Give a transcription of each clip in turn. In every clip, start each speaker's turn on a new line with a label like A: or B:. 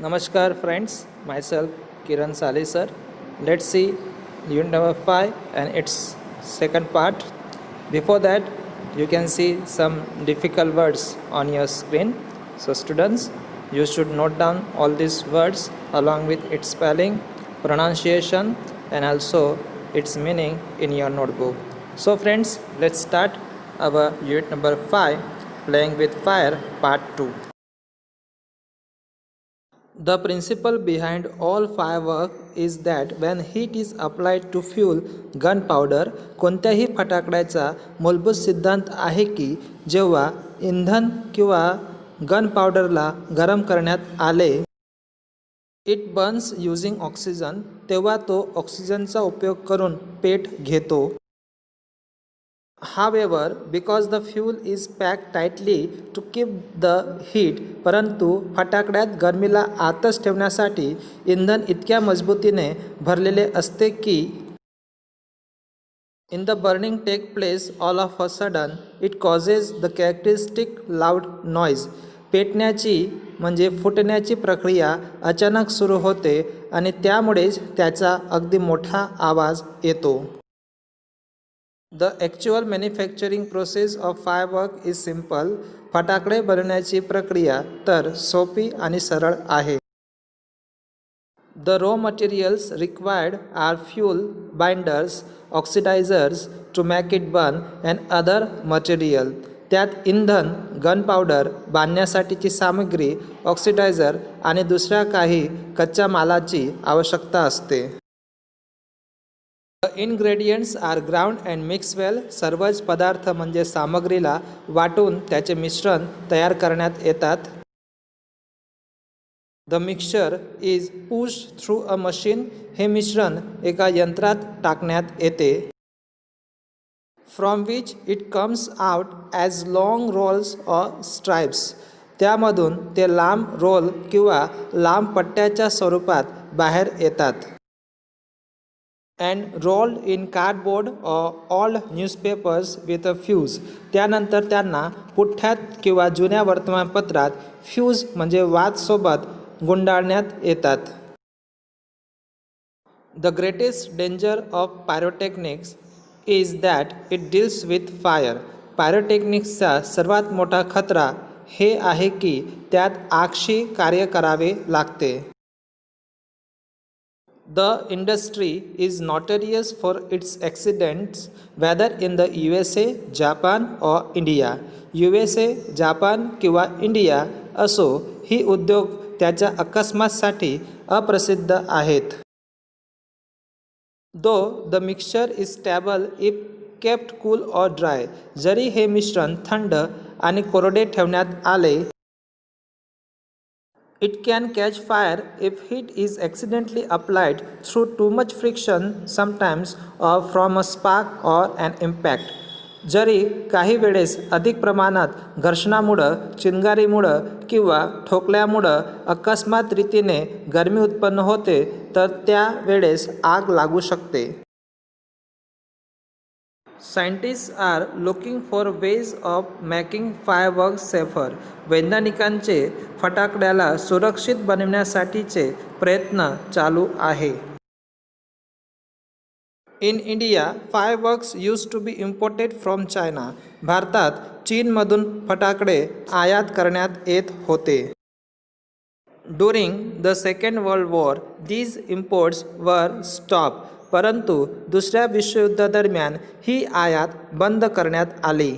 A: Namaskar friends, myself Kiran Sali sir. Let's see unit number 5 and its second part. Before that, you can see some difficult words on your screen. So students, you should note down all these words along with its spelling, pronunciation and also its meaning in your notebook. So friends, let's start our unit number 5, playing with fire part 2. The principle behind all firework is that when heat is applied to fuel gunpowder, कोणत्याही फटाकड्याचा मूलभूत सिद्धांत आहे की जेव्हा इंधन किंवा गनपावडरला गरम करण्यात आले, इट बर्न्स यूजिंग ऑक्सिजन, तेव्हा तो ऑक्सिजनचा उपयोग करून पेट घेतो. However, because the fuel is packed tightly to keep the heat, परंतु फटाकड्यात गरमीला आतच ठेवण्यासाठी इंधन इतक्या मजबूतीने भरलेले असते की in the burning take place all of a sudden it causes the characteristic loud noise. पेटण्याची म्हणजे फुटण्याची प्रक्रिया अचानक सुरू होते आणि त्यामुळेच त्याचा अगदी मोठा आवाज येतो. The actual manufacturing process of firework is simple. फटाकडे बनवण्याची प्रक्रिया तर सोपी आणि सरळ आहे. The raw materials required are fuel, binders, oxidizers to make it burn and other material. त्यात इंधन, गनपावडर, बांधण्यासाठीची सामग्री, ऑक्सिडायझर आणि दुसऱ्या काही कच्च्या मालाची आवश्यकता असते. The ingredients are ground and mixed well. सर्वच पदार्थ म्हणजे सामग्रीला वाटून त्याचे मिश्रण तयार करण्यात येतात. The mixture is pushed through a machine. हे मिश्रण एका यंत्रात टाकण्यात येते. From which it comes out as long rolls or stripes. त्यामधून ते लांब रोल किंवा लांब पट्ट्याच्या स्वरूपात बाहेर येतात. And rolled in cardboard or old newspapers with a fuse. त्यानंतर त्यांना पुठ्ठ्यात किंवा जुन्या वर्तमानपत्रात फ्यूज म्हणजे वातसोबत गुंडाळण्यात येतात. The greatest danger of pyrotechnics is that it deals with fire. पायरोटेक्निक्सचा सर्वात मोठा खतरा हे आहे की त्यात आगशी कार्य करावे लागते. The industry is notorious for its accidents, whether in the USA, Japan or India. USA, Japan किंवा इंडिया असो, ही उद्योग त्याच्या अकस्मातसाठी अप्रसिद्ध आहेत. Though the mixture is stable if kept cool or dry. जरी हे मिश्रण थंड आणि कोरडे ठेवण्यात आले, it can catch fire if heat is accidentally applied through too much friction sometimes or from a spark or an impact. जरी काही वेळेस अधिक प्रमाणात घर्षणामुळं, चिंगारीमुळं किंवा ठोकल्यामुळं अकस्मात रीतीने गरमी उत्पन्न होते, तर त्या वेळेस आग लागू शकते. Scientists are looking for ways of making fireworks safer. वैज्ञानिकांचे फटाकड्याला सुरक्षित बनवण्यासाठीचे प्रयत्न चालू आहे. In India, fireworks used to be imported from China. भारतात चीनमधून फटाकडे आयात करण्यात येत होते. During the Second World War, these imports were stopped. परंतु दुसऱ्या विश्वयुद्धादरम्यान ही आयात बंद करण्यात आली.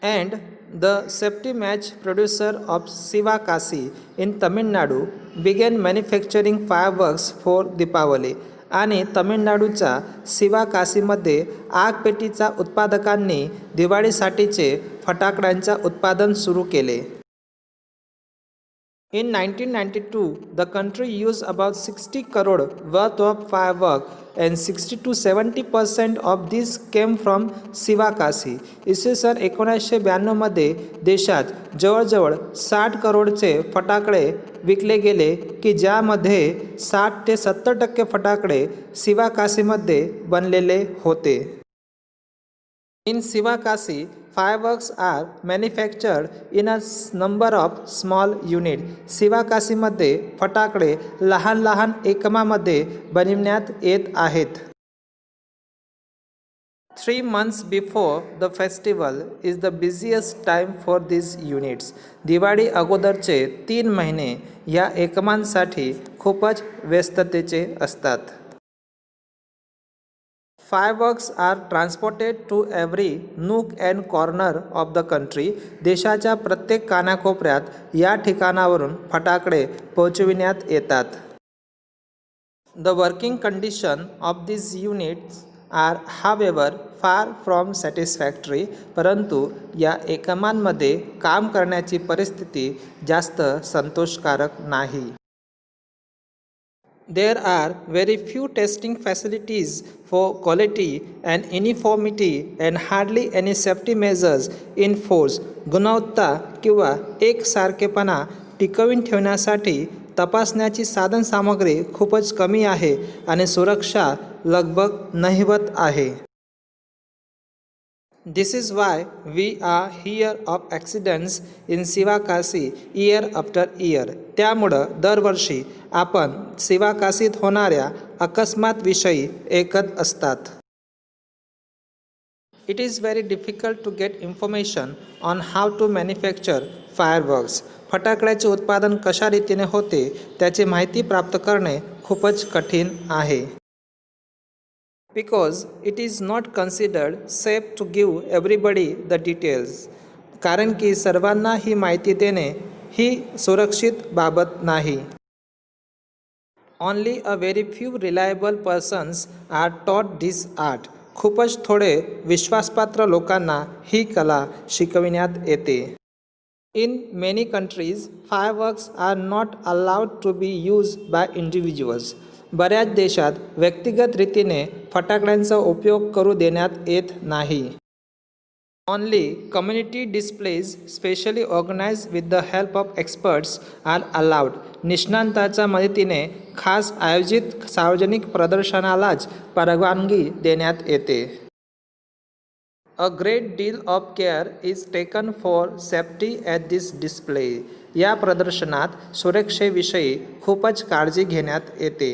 A: And the safety match producer of Sivakasi in Tamil Nadu began manufacturing fireworks for Deepavali. आणि तमिळनाडूच्या सिवाकासीमध्ये आगपेटीचा उत्पादकांनी दिवाळीसाठीचे फटाकड्यांचे उत्पादन सुरू केले. In 1992, the country used about 60 crore worth of firework and 60 to 70% of this came from Sivakasi. इसवी सन 1992 मध्ये देशात जवळजवळ 60 करोडचे फटाकडे विकले गेले की ज्यामध्ये 60 ते 70% फटाकडे सिवाकासीमध्ये बनलेले होते. In Sivakasi, fireworks are manufactured in a number of small units. सिवाकासीमध्ये फटाकडे लहान लहान एकमामध्ये बनविण्यात येत आहेत. 3 months before the festival is the busiest time for these units. Diwali अगोदरचे 3 महिने या एकमांसाठी खूपच व्यस्ततेचे असतात. Fireworks are transported to every nook and corner of the country. देशाच्या प्रत्येक कानाकोपऱ्यात या ठिकाणावरून फटाकडे पोहोचविण्यात येतात. The working condition of these units are however far from satisfactory. परंतु या एकमांमध्ये काम करण्याची परिस्थिती जास्त संतोषकारक नाही. There are very few testing facilities for quality and uniformity and hardly any safety measures in force. गुणवत्ता किंवा एकसारखेपणा टिकवून ठेवण्यासाठी तपासण्याची साधनसामग्री खूपच कमी आहे आणि सुरक्षा लगभग नहिवत आहे. This is why we are hear of accidents in Sivakasi year after year. त्यामुळं दरवर्षी आपण सिवाकासीत होणाऱ्या अकस्मात विषयी ऐकत असतात. It is very difficult to get information on how to manufacture fireworks. फटाकड्याचे उत्पादन कशा रीतीने होते त्याची माहिती प्राप्त करणे खूपच कठीण आहे. Because it is not considered safe to give everybody the details. कारण की सर्वांना ही माहिती देणे ही सुरक्षित बाबत नाही. Only a very few reliable persons are taught this art. खूपच थोडे विश्वासपात्र लोकांना ही कला शिकविण्यात येते. In many countries, fireworks are not allowed to be used by individuals. बऱ्याच देशात व्यक्तिगत रीतीने फटाकड्यांचा उपयोग करू देण्यात येत नाही. Only community displays specially organized with the help of experts are allowed. निष्णांतांच्या मदतीने खास आयोजित सार्वजनिक प्रदर्शनालाच परवानगी देण्यात येते. A great deal of care is taken for safety at this display. या प्रदर्शनात सुरक्षेविषयी खूपच काळजी घेण्यात येते.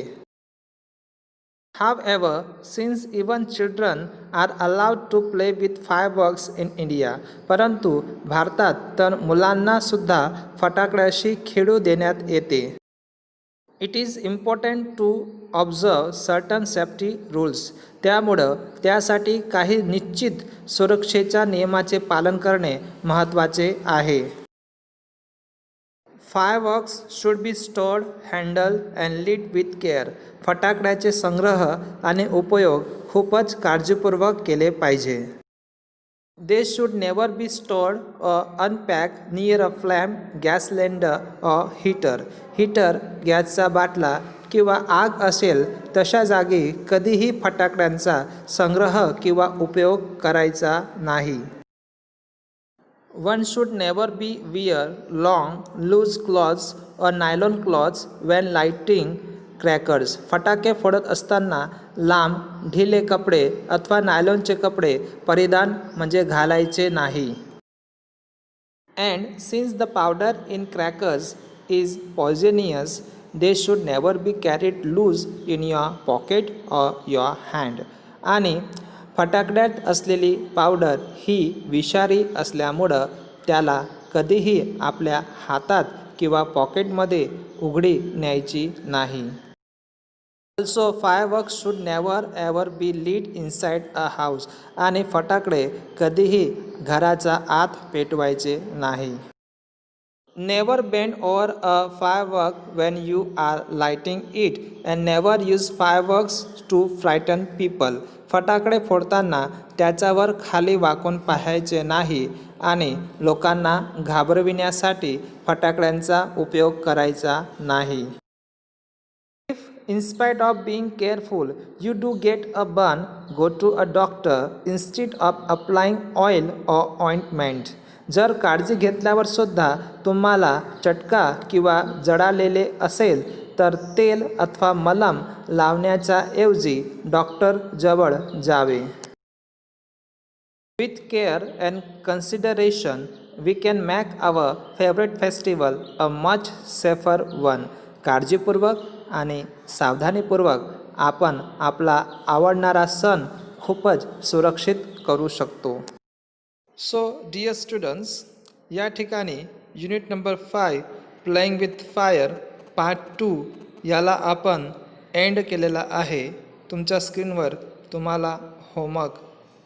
A: However, since even children are allowed to play with fireworks in India, परंतु भारतात तर मुलांना सुद्धा फटाकड्याशी खेळू देण्यात येते. It is important to observe certain safety rules. त्यामुळं त्यासाठी काही निश्चित सुरक्षेच्या नियमाचे पालन करणे महत्त्वाचे आहे. Fireworks should be stored, handled and lit with care. फटाकड्याचे संग्रह आणि उपयोग खूपच काळजीपूर्वक केले पाहिजे. They should never be stored or unpacked near a flame, gas cylinder or heater. Heater, गॅसचा बाटला किंवा आग असेल तशा जागी कधीही फटाकड्यांचा संग्रह किंवा उपयोग करायचा नाही. One should never be wear long, loose clothes or nylon clothes when lighting crackers. फटाके फोडत असताना लांब, ढिले कपडे अथवा नायलॉनचे कपडे परिधान म्हणजे घालायचे नाही. And since the powder in crackers is poisonous, they should never be carried loose in your pocket or your hand. आणि फटाकड्यात असलेली पावडर ही विषारी असल्यामुळं त्याला कधीही आपल्या हातात किंवा पॉकेटमध्ये उघडी न्यायची नाही. Also, fireworks should never ever be lit inside a house. आणि फटाकडे कधीही घराच्या आत पेटवायचे नाही. Never bend over a firework when you are lighting it and never use fireworks to frighten people. फटाकडे फोडताना त्याच्यावर खाली वाकून पाहायचे नाही आणि लोकांना घाबरविण्यासाठी फटाकड्यांचा उपयोग करायचा नाही. If in spite of being careful you do get a burn, go to a doctor instead of applying oil or ointment. जर काळजी घेतल्यावर सुद्धा तुम्हाला चटका किंवा जळालेले असेल तर तेल अथवा मलम लावण्याच्या ऐवजी डॉक्टर जवळ जावे. With care and consideration, we can make our favorite festival a much safer one. काळजीपूर्वक आणि सावधानीपूर्वक आपण आपला आवडणारा सण खूपच सुरक्षित करू शकतो. सो डिअर स्टुडंट्स, या ठिकाणी unit number 5 playing with fire part 2 याला आपण एंड केलेला आहे. तुमच्या स्क्रीनवर तुम्हाला होमवर्क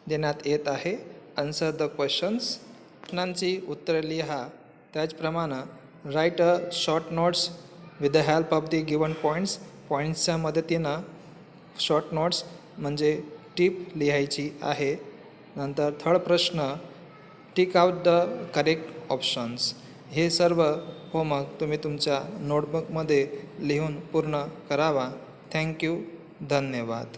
A: देण्यात येत आहे. Answer the questions. प्रश्नांची उत्तरे लिहा. त्याचप्रमाणे right a short notes with the help of the given points. पॉईंट्सच्या मदतीनं शॉर्ट नोट्स म्हणजे टिप लिहायची आहे. नंतर थर्ड प्रश्न, tick out the correct options. हे सर्व होमवर्क तुम्ही तुमच्या नोटबुकमध्ये लिहून पूर्ण करावा. थँक्यू. धन्यवाद.